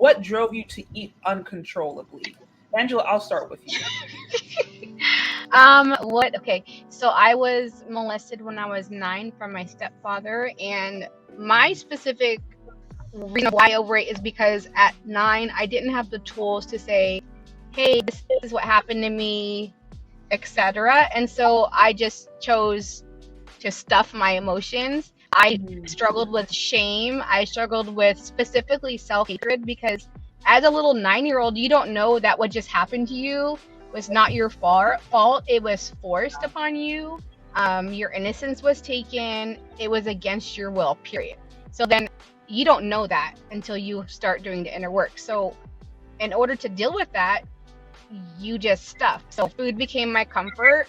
what drove you to eat uncontrollably? Angela, I'll start with you. Okay. So I was molested when I was 9 from my stepfather, and my specific reason why I overate is because at 9 I didn't have the tools to say, hey, this is what happened to me, etc. And so I just chose to stuff my emotions. I struggled with shame. I struggled with specifically self-hatred, because as a little 9-year-old, you don't know that what just happened to you was not your fault. It was forced upon you. Your innocence was taken. It was against your will, period. So then you don't know that until you start doing the inner work. So in order to deal with that, you just stuff. So food became my comfort.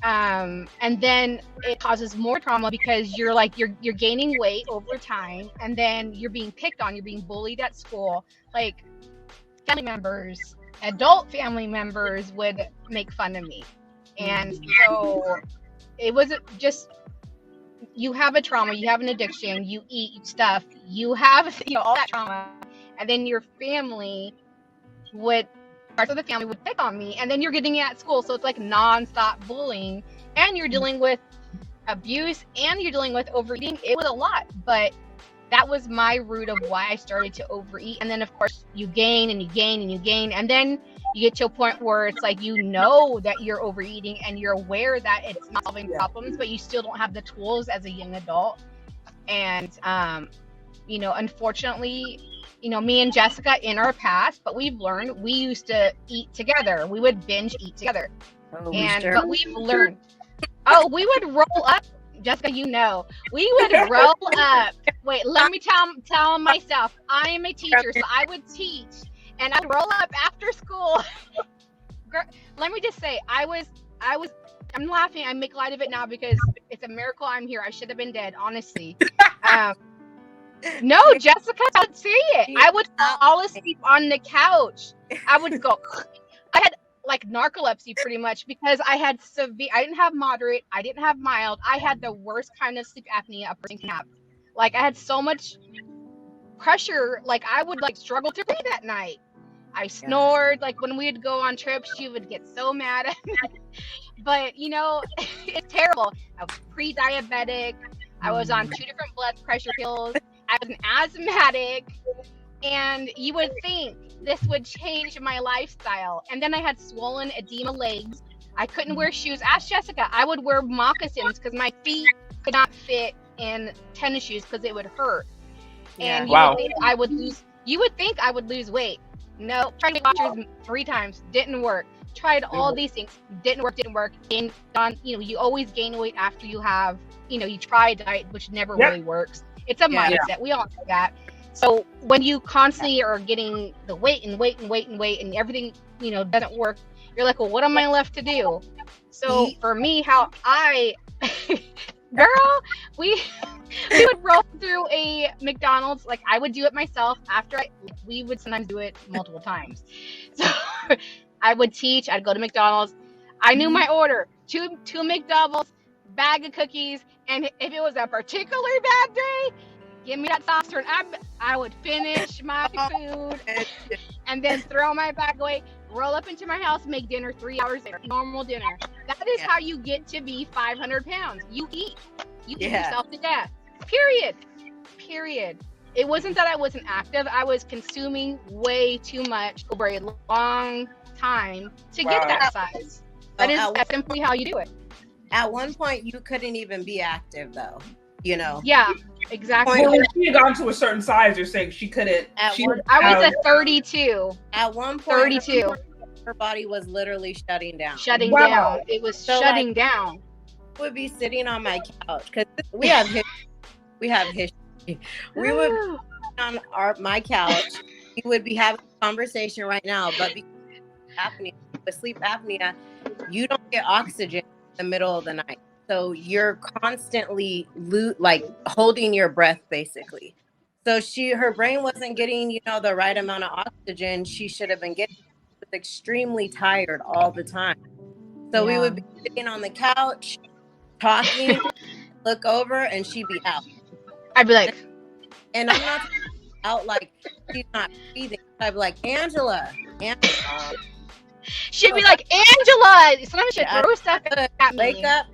And then it causes more trauma because you're gaining weight over time, and then you're being picked on, you're being bullied at school. Like, family members, adult family members would make fun of me. And so it was just, you have a trauma, you have an addiction, you eat stuff, you have, all that trauma, and then your family parts of the family would pick on me, and then you're getting it at school. So it's like nonstop bullying, and you're dealing with abuse, and you're dealing with overeating. It was a lot, but that was my root of why I started to overeat. And then of course you gain and you gain and you gain, and then you get to a point where it's like, that you're overeating and you're aware that it's not solving problems, but you still don't have the tools as a young adult. And unfortunately, me and Jessica in our past, but we've learned, we used to eat together. We would binge eat together. But we've learned. Oh, we would roll up. Jessica, we would roll up. Wait, let me tell myself. I am a teacher, so I would teach, and I'd roll up after school. Girl, let me just say, I'm laughing. I make light of it now because it's a miracle I'm here. I should have been dead, honestly. No, Jessica, I'd say it. I would fall asleep on the couch. I would go. I had like narcolepsy pretty much, because I had severe. I didn't have moderate. I didn't have mild. I had the worst kind of sleep apnea a person can have. Like, I had so much pressure. Like, I would struggle to breathe at night. I snored. Like, when we'd go on trips, she would get so mad at me. But it's terrible. I was pre-diabetic. I was on 2 different blood pressure pills. I was an asthmatic, and you would think this would change my lifestyle. And then I had swollen edema legs. I couldn't wear shoes. Ask Jessica. I would wear moccasins because my feet could not fit in tennis shoes because it would hurt. And you would think I would lose. You would think I would lose weight. No, tried watchers 3 times, didn't work. Tried all these things, didn't work. Gained on, you always gain weight after you have, you try a diet, which never really works. It's a mindset. We all know that. So when you constantly are getting the weight and everything, doesn't work, you're like, well, what am I left to do? So for me, how girl, we would roll through a McDonald's. Like, I would do it myself after we would sometimes do it multiple times. So I would teach, I'd go to McDonald's. I knew my order, two McDoubles, bag of cookies, and if it was a particularly bad day, give me that soft serve. I would finish my food and then throw my bag away, roll up into my house, make dinner 3 hours later. Normal dinner. That is how you get to be 500 pounds. You eat yourself to death. Period. It wasn't that I wasn't active. I was consuming way too much over a long time to get that size. That's simply how you do it. At one point, you couldn't even be active, though. Yeah, exactly. Well, when she had gotten to a certain size, you're saying she couldn't. I was a 32. At one point, 32. Her body was literally shutting down. Down. It was shutting down. I would be sitting on my couch because we have history. We would be on my couch. We would be having a conversation right now, but because with sleep apnea, you don't get oxygen in the middle of the night. So you're constantly holding your breath, basically. So her brain wasn't getting, the right amount of oxygen she should have been getting. She was extremely tired all the time. So we would be sitting on the couch, talking, look over, and she'd be out. I'd be like, and I'm not out like she's not breathing. I'd be like, Angela. She'd be like, Angela. Sometimes she'd throw stuff at me. Wake up.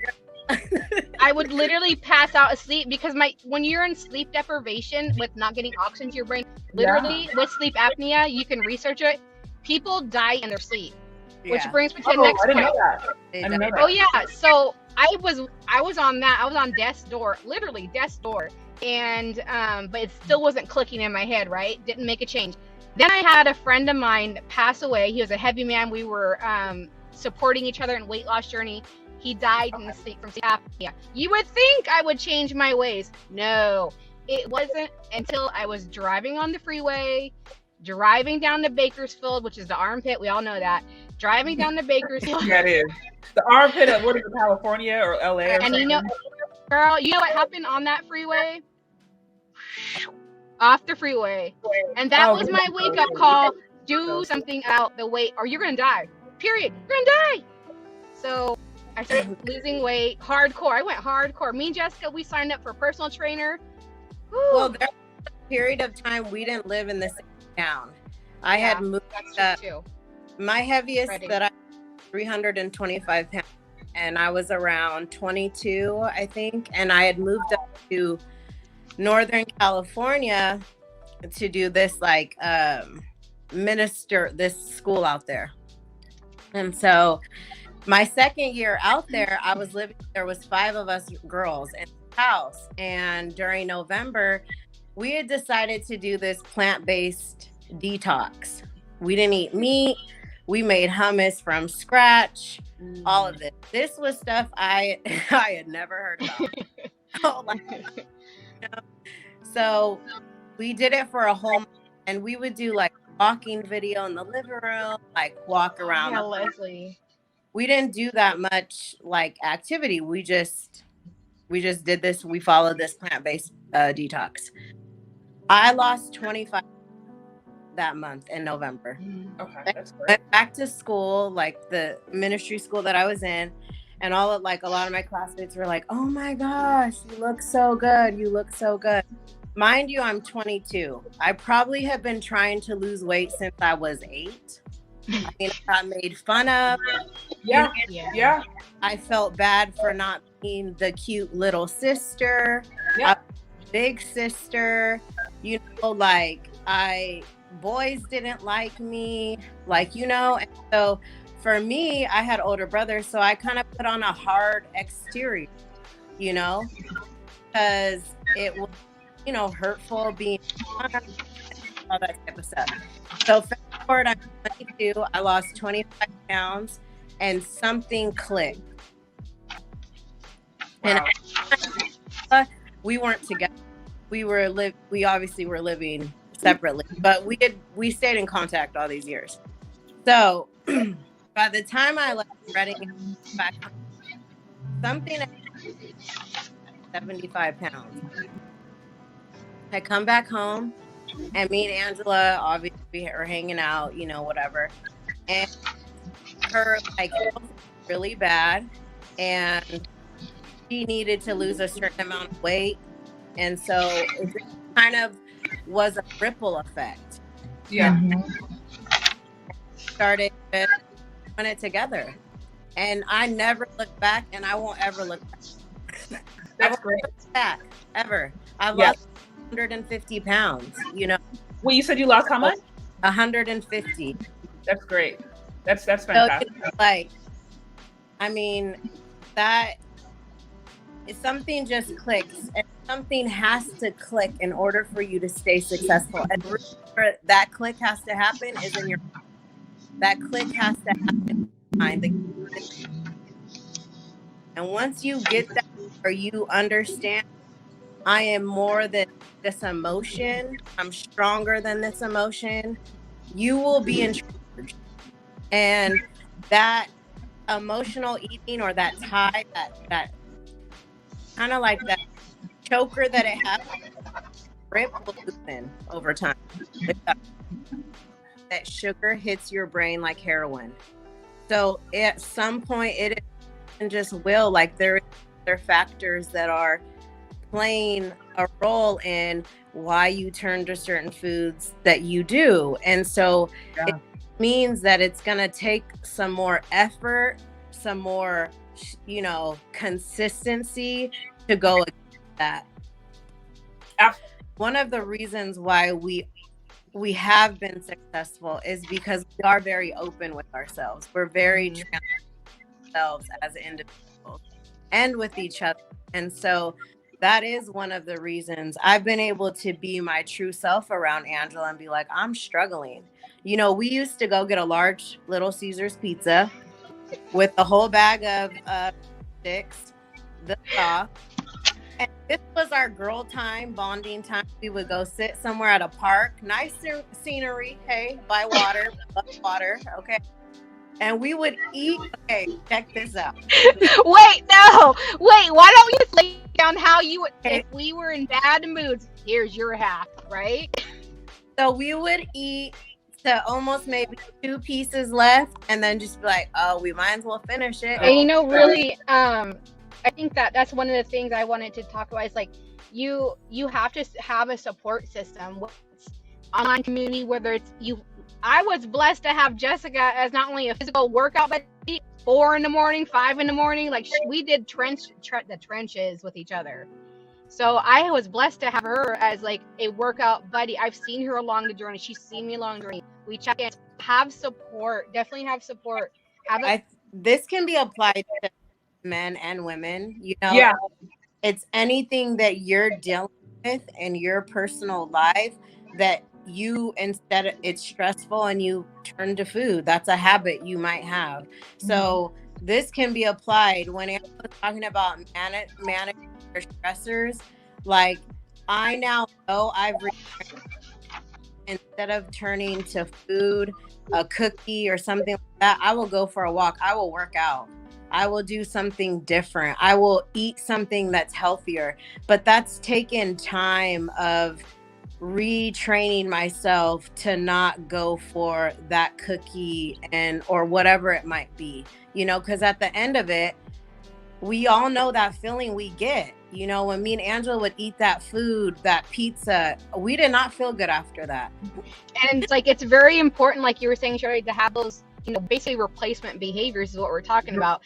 I would literally pass out asleep because when you're in sleep deprivation with not getting oxygen to your brain, literally with sleep apnea, you can research it. People die in their sleep, which brings me to the next point. I didn't know that. Oh yeah, so I was on that. I was on death's door, literally death's door, and but it still wasn't clicking in my head. Right, didn't make a change. Then I had a friend of mine pass away. He was a heavy man. We were supporting each other in weight loss journey. He died in sleep from sleep apnea. You would think I would change my ways. No, it wasn't until I was driving on the freeway, driving down to Bakersfield, which is the armpit. We all know that. Driving down to Bakersfield. Yeah, it is. The armpit of, what is it, California or LA? Or and something? you know, girl, you know what happened on that freeway? Off the freeway. And that was my wake-up call. Do something about the weight or you're going to die. Period. You're going to die. So I started losing weight, hardcore. I went hardcore. Me and Jessica, we signed up for a personal trainer. Woo. Well, there was a period of time we didn't live in the same town. I had moved up. Too. My heaviest that I 325 pounds, and I was around 22, I think. And I had moved up to Northern California to do this like this school out there. And so my second year out there, there was 5 of us girls in the house. And during November, we had decided to do this plant-based detox. We didn't eat meat. We made hummus from scratch, all of this. This was stuff I had never heard about. So we did it for a whole month, and we would do like walking video in the living room, like walk around. Yeah, Leslie. We didn't do that much like activity. We just did this. We followed this plant-based detox. I lost 25 that month in November. Okay, that's great. Went back to school, like the ministry school that I was in, and a lot of my classmates were like, "Oh my gosh, you look so good. You look so good." Mind you, I'm 22. I probably have been trying to lose weight since I was 8. I mean, I got made fun of. Yeah. I felt bad for not being the cute little sister, big sister. You know, like boys didn't like me, like, you know. And so for me, I had older brothers, so I kind of put on a hard exterior, you know, because it was, you know, hurtful, being all that type of stuff. So fast forward, I'm 22. I lost 25 pounds, and something clicked. Wow. And we weren't together. We obviously were living separately, but we stayed in contact all these years. So by the time I left Reading back home, something 75 pounds. I come back home, and me and Angela obviously are hanging out, you know, whatever. And her like really bad, and she needed to lose a certain amount of weight, and so it kind of was a ripple effect. Yeah. Started putting it together, and I never looked back, and I won't ever look back. That's great. Back ever. I've lost 150 pounds. You know. Well, you said you lost how much? 150. That's great. That's fantastic. So like, I mean, that is something just clicks, and something has to click in order for you to stay successful. And that click has to happen is in your. That click has to happen in your mind. And once you get that, or you understand, I am more than this emotion. I'm stronger than this emotion. You will be in charge. And that emotional eating, or that tie, that kind of like that choker that it has, rip will loosen over time. That sugar hits your brain like heroin. So at some point it just will, like there are factors that are playing a role in why you turn to certain foods that you do. And so it means that it's going to take some more effort, some more, consistency to go against that. One of the reasons why we have been successful is because we are very open with ourselves. We're very transparent with ourselves as individuals and with each other. And so that is one of the reasons I've been able to be my true self around Angela and be like, I'm struggling. We used to go get a large Little Caesars pizza with a whole bag of sticks, the sauce. And this was our girl time, bonding time. We would go sit somewhere at a park, nice scenery, hey, by water, okay. And we would eat. Okay, check this out. Wait, why don't you lay down how you would, if we were in bad moods, here's your half, right? So we would eat to almost maybe 2 pieces left and then just be like, oh, we might as well finish it. And really, I think that's one of the things I wanted to talk about is like, you have to have a support system, online community, whether it's you. I was blessed to have Jessica as not only a physical workout buddy, 4 in the morning, 5 in the morning, like we did the trenches with each other. So I was blessed to have her as like a workout buddy. I've seen her along the journey. She's seen me along the journey. We check in, have support, definitely have support. This can be applied to men and women, it's anything that you're dealing with in your personal life that you, instead of it's stressful and you turn to food. That's a habit you might have. So this can be applied when I'm talking about manage your stressors. Like, I now know instead of turning to food, a cookie or something like that, I will go for a walk. I will work out. I will do something different. I will eat something that's healthier. But that's taken time of retraining myself to not go for that cookie or whatever it might be, because at the end of it, we all know that feeling we get. When me and Angela would eat that food, that pizza, we did not feel good after that. And it's like, it's very important, like you were saying, Sherry, to have those, basically replacement behaviors is what we're talking about.